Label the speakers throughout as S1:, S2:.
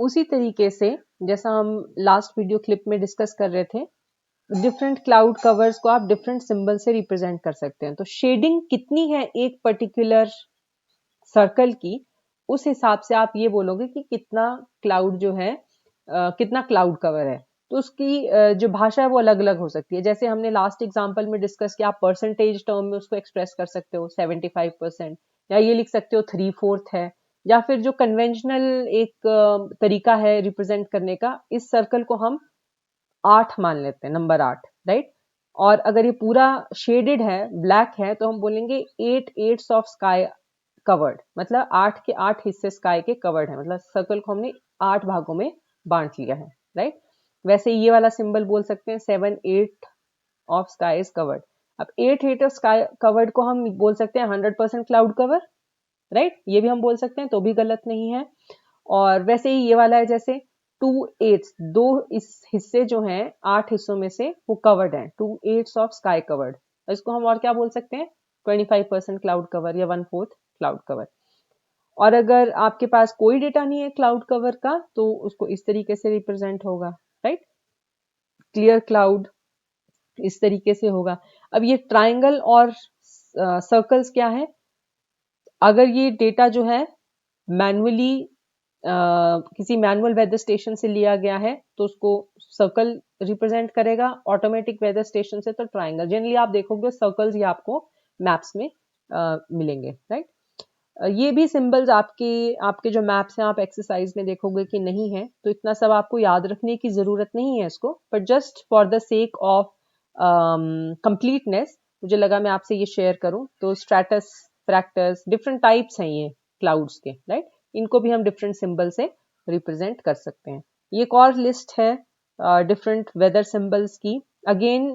S1: उसी तरीके से जैसा हम लास्ट वीडियो क्लिप में डिस्कस कर रहे थे, डिफरेंट क्लाउड कवर्स को आप डिफरेंट सिंबल से रिप्रेजेंट कर सकते हैं। तो शेडिंग कितनी है एक पर्टिकुलर सर्कल की, उस हिसाब से आप ये बोलोगे कि कितना क्लाउड जो है कितना क्लाउड कवर है। तो उसकी जो भाषा है वो अलग अलग हो सकती है। जैसे हमने लास्ट एग्जांपल में डिस्कस किया, आप परसेंटेज टर्म में उसको एक्सप्रेस कर सकते हो 75%, या ये लिख सकते हो 3/4 है, या फिर जो कन्वेंशनल एक तरीका है रिप्रेजेंट करने का, इस सर्कल को हम 8 मान लेते हैं, नंबर 8, राइट। और अगर ये पूरा शेडेड है, ब्लैक है, तो हम बोलेंगे 8/8 ऑफ स्काई कवर्ड, मतलब 8 के 8 हिस्से स्काई के कवर्ड है, मतलब सर्कल को हमने 8 भागों में बांट लिया है, राइट। वैसे ये वाला सिंबल बोल सकते हैं 7/8 ऑफ स्काई इज कवर्ड। अब 8/8 ऑफ स्काई कवर्ड को हम बोल सकते हैं 100% क्लाउड कवर, राइट, ये भी हम बोल सकते हैं, तो भी गलत नहीं है। और वैसे ही ये वाला है जैसे 2/8, दो इस हिस्से जो हैं 8 हिस्सों में से वो कवर्ड हैं, 2/8 ऑफ स्काई कवर्ड। इसको हम और क्या बोल सकते हैं, 25% क्लाउड कवर या 1/4 क्लाउड कवर। और अगर आपके पास कोई डेटा नहीं है क्लाउड कवर का, तो उसको इस तरीके से रिप्रेजेंट होगा, राइट, क्लियर क्लाउड, इस तरीके से होगा। अब ये ट्राइंगल और सर्कल्स क्या है, अगर ये डेटा जो है मैनुअली किसी मैनुअल वेदर स्टेशन से लिया गया है तो उसको सर्कल रिप्रेजेंट करेगा, ऑटोमेटिक वेदर स्टेशन से तो ट्राइंगल। जनरली आप देखोगे सर्कल्स ही आपको मैप्स में मिलेंगे, राइट। ये भी सिंबल्स आपके आपके जो मैप्स हैं, आप एक्सरसाइज में देखोगे कि नहीं है, तो इतना सब आपको याद रखने की जरूरत नहीं है इसको, but just for the sake of completeness मुझे लगा मैं आपसे ये शेयर करूं। तो स्ट्रैटस, फ्रैक्टस, डिफरेंट टाइप्स हैं ये क्लाउड्स के, राइट। इनको भी हम डिफरेंट सिंबल से रिप्रेजेंट कर सकते हैं। ये एक और लिस्ट है डिफरेंट वेदर सिंबल्स की। अगेन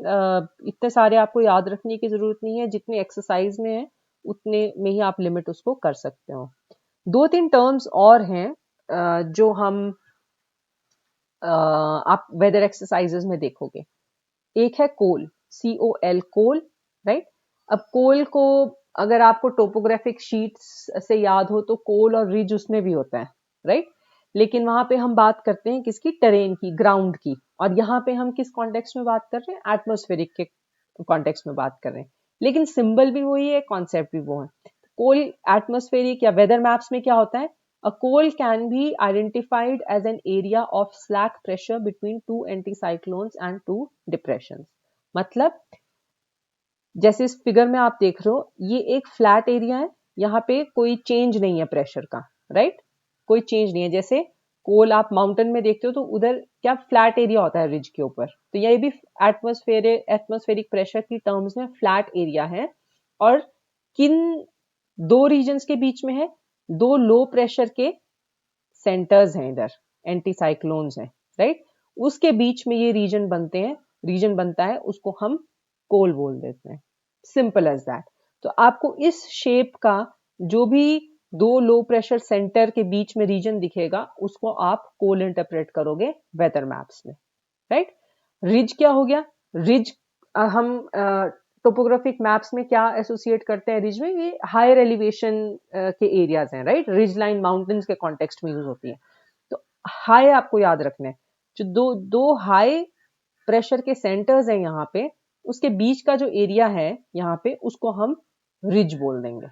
S1: इतने सारे आपको याद रखने की जरूरत नहीं है, जितने एक्सरसाइज में है उतने में ही आप लिमिट उसको कर सकते हो। 2-3 टर्म्स और हैं जो हम आप वेदर एक्सरसाइजेस में देखोगे। एक है कोल, COL, कोल, राइट। अब कोल को अगर आपको टोपोग्राफिक शीट्स से याद हो तो कोल और रिज उसमें भी होता है, राइट। लेकिन वहां पे हम बात करते हैं किसकी, टेरेन की, ग्राउंड की। और यहाँ पे हम किस कॉन्टेक्स्ट में बात कर रहे हैं, एटमॉस्फेरिक के कॉन्टेक्स्ट में बात कर रहे हैं। लेकिन सिंबल भी वही है, कॉन्सेप्ट भी वो है। कोल एटमॉस्फेरिक या वेदर मैप्स में क्या होता है, a coal can be identified as an area of slack pressure between two anticyclones and two depressions। मतलब जैसे इस फिगर में आप देख रहे हो, ये एक फ्लैट एरिया है, यहाँ पे कोई चेंज नहीं है प्रेशर का, राइट, कोई चेंज नहीं है। जैसे कोल आप माउंटेन में देखते हो तो उधर क्या फ्लैट एरिया होता है रिज के ऊपर, तो ये भी एटमॉस्फेरिक प्रेशर की टर्म्स में फ्लैट एरिया है। और किन दो रीजन्स के बीच में है, दो लो प्रेशर के सेंटर्स हैं, इधर एंटीसाइक्लोन्स हैं, राइट। उसके बीच में ये रीजन बनते हैं, रीजन बनता है, उसको हम कोल बोल देते हैं, सिंपल एज दैट। तो आपको इस शेप का जो भी दो लो प्रेशर सेंटर के बीच में रीजन दिखेगा, उसको आप कोल इंटरप्रेट करोगे वेदर मैप्स में, राइट। रिज क्या हो गया, रिज हम टोपोग्राफिक मैप्स में क्या एसोसिएट करते हैं रिज में, ये हायर एलिवेशन के एरियाज हैं, राइट। रिज लाइन माउंटेन्स के कॉन्टेक्स्ट में यूज होती है। तो हाई आपको याद रखना है, जो दो दो हाई प्रेशर के सेंटर्स हैं यहाँ पे, उसके बीच का जो एरिया है यहाँ पे, उसको हम रिज बोल देंगे,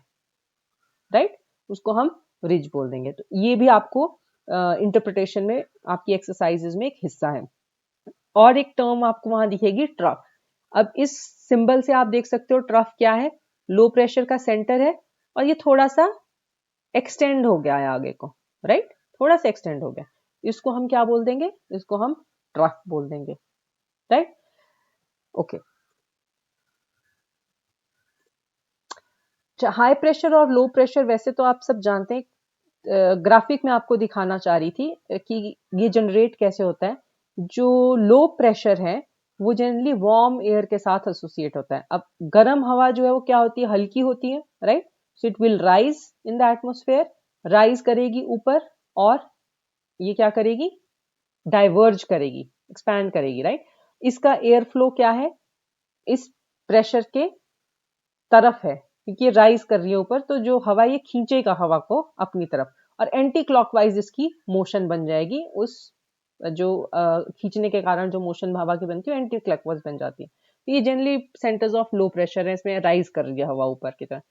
S1: राइट, उसको हम रिज बोल देंगे। तो ये भी आपको इंटरप्रिटेशन में आपकी एक्सरसाइजेज में एक हिस्सा है। और एक टर्म आपको वहां दिखेगी, ट्रफ। अब इस सिंबल से आप देख सकते हो ट्रफ क्या है, लो प्रेशर का सेंटर है, और ये थोड़ा सा एक्सटेंड हो गया है आगे को, राइट, थोड़ा सा एक्सटेंड हो गया। इसको हम क्या बोल देंगे, इसको हम ट्रफ बोल देंगे, राइट, ओके। हाई प्रेशर और लो प्रेशर वैसे तो आप सब जानते हैं, ग्राफिक में आपको दिखाना चाह रही थी कि ये जनरेट कैसे होता है। जो लो प्रेशर है वो जनरली वार्म एयर के साथ एसोसिएट होता है। अब गर्म हवा जो है वो क्या होती है, हल्की होती है, right. So it will rise in the atmosphere, rise करेगी ऊपर, और ये क्या करेगी, डाइवर्ज करेगी, एक्सपैंड करेगी, राइट। इसका एयर फ्लो क्या है, इस प्रेशर के तरफ है, क्योंकि ये राइज कर रही है ऊपर, तो जो हवा ये खींचेगा हवा को अपनी तरफ। और एंटी क्लॉकवाइज इसकी मोशन बन जाएगी, उस जो खींचने के कारण जो मोशन हवा की बनती है एंटी क्लॉकवाइज बन जाती है। तो ये generally centres of low pressure है, इसमें राइज कर रही है हवा ऊपर की तरफ।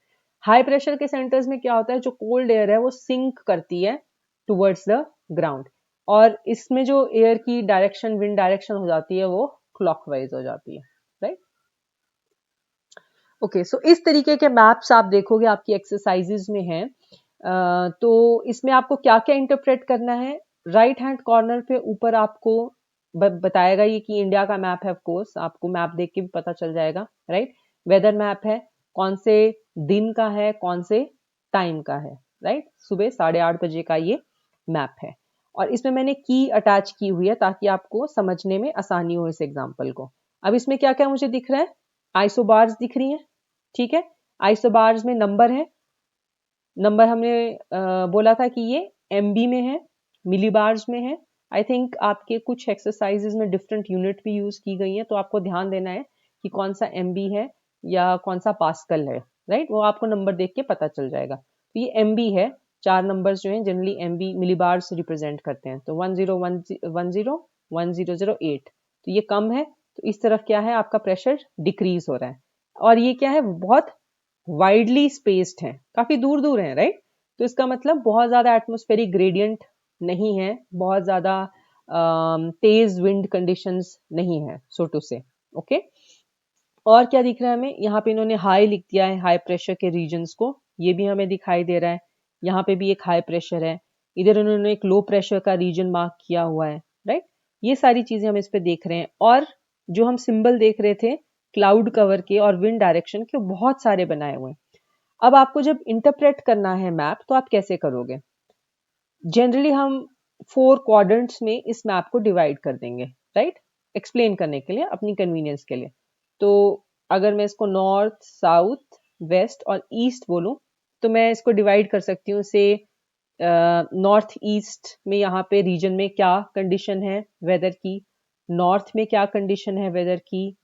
S1: हाई प्रेशर के सेंटर्स में क्या होता है, जो कोल्ड एयर है वो सिंक करती है टुवर्ड्स द ग्राउंड, और इसमें जो एयर की डायरेक्शन, विंड डायरेक्शन हो जाती है वो क्लॉकवाइज हो जाती है, राइट। ओके, सो इस तरीके के मैप्स आप देखोगे आपकी एक्सरसाइजेज में हैं। तो इसमें आपको क्या क्या इंटरप्रेट करना है, राइट हैंड कॉर्नर पे ऊपर आपको बताएगा ये कि इंडिया का मैप है, ऑफ कोर्स आपको मैप देख के भी पता चल जाएगा, राइट। वेदर मैप है, कौन से दिन का है, कौन से टाइम का है, राइट। सुबह 8:30 बजे का ये मैप है, और इसमें मैंने की अटैच की हुई है ताकि आपको समझने में आसानी हो इस एग्जाम्पल को। अब इसमें क्या क्या मुझे दिख रहा है, आइसोबार्स दिख रही हैं, ठीक है। आइसोबार्स में नंबर है, नंबर हमने बोला था कि ये एमबी में है, मिलीबार्स में है। आई थिंक आपके कुछ एक्सरसाइजेज में डिफरेंट यूनिट भी यूज की गई है, तो आपको ध्यान देना है कि कौन सा एमबी है या कौन सा पास्कल है, राइट। वो आपको नंबर देख के पता चल जाएगा। तो ये एमबी है, 4 नंबर्स जो हैं जनरली एमबी मिलीबार्स रिप्रेजेंट करते हैं। तो 1010 1008, तो ये कम है, तो इस तरफ क्या है आपका प्रेशर डिक्रीज हो रहा है। और ये क्या है, बहुत वाइडली स्पेस्ड हैं, काफी दूर दूर हैं, राइट। तो इसका मतलब बहुत ज्यादा एटमॉस्फेरिक ग्रेडियंट नहीं है, बहुत ज्यादा तेज विंड कंडीशंस नहीं है, सो टू से, ओके। और क्या दिख रहा है हमें, यहाँ पे इन्होंने हाई लिख दिया है, हाई प्रेशर के रीजन्स को, ये भी हमें दिखाई दे रहा है। यहाँ पे भी एक हाई प्रेशर है, इधर उन्होंने एक लो प्रेशर का रीजन मार्क किया हुआ है, राइट। ये सारी चीजें हम इस पे देख रहे हैं। और जो हम सिंबल देख रहे थे क्लाउड कवर के और विंड डायरेक्शन के, बहुत सारे बनाए हुए हैं। अब आपको जब इंटरप्रेट करना है मैप, तो आप कैसे करोगे, जनरली हम 4 क्वाड्रेंट्स में इस मैप को डिवाइड कर देंगे, राइट, एक्सप्लेन करने के लिए, अपनी कन्वीनियंस के लिए। तो अगर मैं इसको नॉर्थ, साउथ, वेस्ट और ईस्ट बोलूं, तो मैं इसको डिवाइड कर सकती हूँ से नॉर्थ ईस्ट में यहाँ पे रीजन में क्या कंडीशन है वेदर की, नॉर्थ में क्या कंडीशन है वेदर की,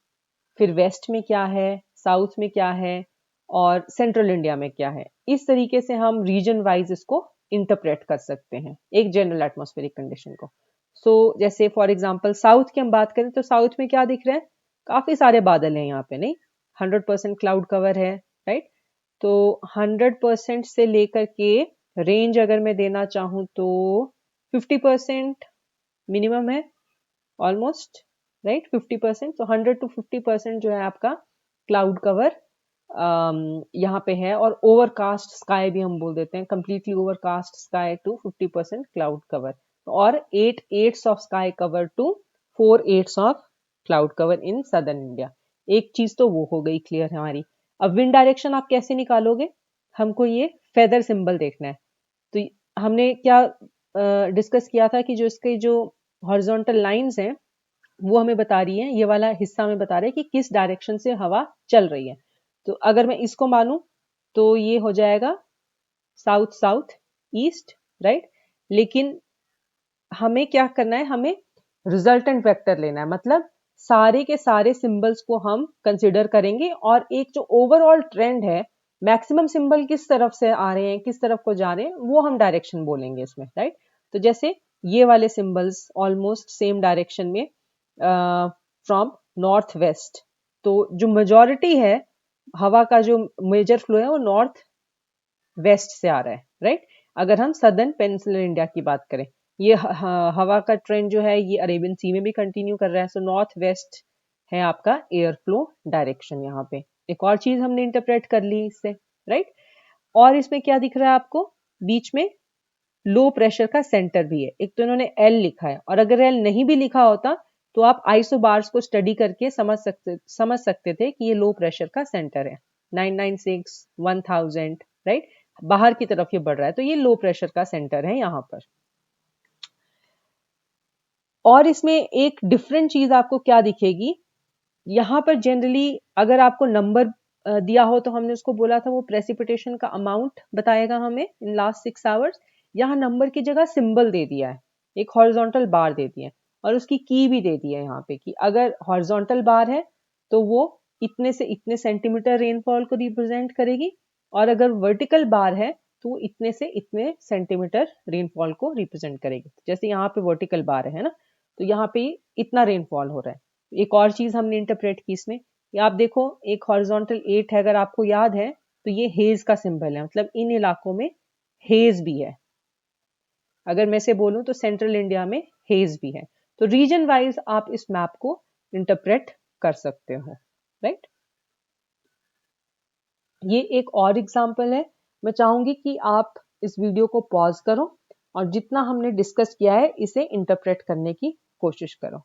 S1: फिर वेस्ट में क्या है, साउथ में क्या है, और सेंट्रल इंडिया में क्या है। इस तरीके से हम रीजन वाइज इसको इंटरप्रेट कर सकते हैं एक जनरल एटमॉस्फेरिक कंडीशन को। सो जैसे फॉर एग्जांपल साउथ की हम बात करें, तो साउथ में क्या दिख रहा है, काफी सारे बादल हैं यहाँ पे, नहीं, 100% क्लाउड कवर है, राइट। तो 100% से लेकर के रेंज अगर मैं देना चाहूँ तो 50% मिनिमम है, ऑलमोस्ट, राइट, 50%। तो 100 to 50% जो है आपका क्लाउड कवर यहाँ पे है। और ओवरकास्ट स्काई भी हम बोल देते हैं, completely overcast sky to 50% cloud cover, और 8/8 of sky cover to 4/8 of cloud cover in southern India. एक चीज तो वो हो गई क्लियर हमारी। अब विंड डायरेक्शन आप कैसे निकालोगे, हमको ये फेदर सिंबल देखना है। तो हमने क्या डिस्कस किया था कि जो इसके जो हॉरिजॉन्टल लाइंस हैं वो हमें बता रही है, ये वाला हिस्सा हमें बता रहा है कि किस डायरेक्शन से हवा चल रही है। तो अगर मैं इसको मानूं तो ये हो जाएगा साउथ साउथ ईस्ट, राइट। लेकिन हमें क्या करना है, हमें रिजल्टेंट वेक्टर लेना है, मतलब सारे के सारे सिंबल्स को हम कंसिडर करेंगे, और एक जो ओवरऑल ट्रेंड है, मैक्सिमम सिंबल किस तरफ से आ रहे हैं, किस तरफ को जा रहे हैं, वो हम डायरेक्शन बोलेंगे इसमें, राइट। तो जैसे ये वाले सिंबल्स ऑलमोस्ट सेम डायरेक्शन में फ्रॉम नॉर्थ वेस्ट, तो जो मेजॉरिटी है हवा का, जो मेजर फ्लो है वो नॉर्थ वेस्ट से आ रहा है, राइट। अगर हम सदर्न पेनिनसुलर इंडिया की बात करें, ये हवा का ट्रेंड जो है ये अरेबियन सी में भी कंटिन्यू कर रहा है। सो नॉर्थ वेस्ट है आपका एयर फ्लो डायरेक्शन। यहाँ पे एक और चीज हमने इंटरप्रेट कर ली इससे, राइट। और इसमें क्या दिख रहा है आपको, बीच में लो प्रेशर का सेंटर भी है। एक तो इन्होंने एल लिखा है, और अगर एल नहीं भी लिखा होता तो आप आइसोबार्स को स्टडी करके समझ सकते थे कि ये लो प्रेशर का सेंटर है, 996 1000, राइट, बाहर की तरफ ये बढ़ रहा है, तो ये लो प्रेशर का सेंटर है यहाँ पर। और इसमें एक डिफरेंट चीज आपको क्या दिखेगी, यहाँ पर जनरली अगर आपको नंबर दिया हो तो हमने उसको बोला था वो प्रेसिपिटेशन का अमाउंट बताएगा हमें इन लास्ट 6 आवर्स। यहाँ नंबर की जगह सिंबल दे दिया है, एक हॉरिजॉन्टल बार दे दिया है, और उसकी की भी दे दी है यहाँ पे कि अगर हॉरिजॉन्टल बार है तो वो इतने से इतने सेंटीमीटर रेनफॉल को रिप्रेजेंट करेगी, और अगर वर्टिकल बार है तो इतने से इतने सेंटीमीटर रेनफॉल को रिप्रेजेंट करेगी। जैसे यहाँ पे वर्टिकल बार है ना, तो यहाँ पे इतना रेनफॉल हो रहा है। एक और चीज हमने इंटरप्रेट की इसमें, ये आप देखो एक हॉरिजॉन्टल 8 है, अगर आपको याद है तो ये हेज का सिंबल है, मतलब इन इलाकों में हेज भी है। अगर मैं से बोलूं तो सेंट्रल इंडिया में हेज भी है। तो रीजन वाइज आप इस मैप को इंटरप्रेट कर सकते हो, राइट। ये एक और एग्जांपल है। मैं चाहूंगी कि आप इस वीडियो को पॉज करो और जितना हमने डिस्कस किया है इसे इंटरप्रेट करने की कोशिश करो।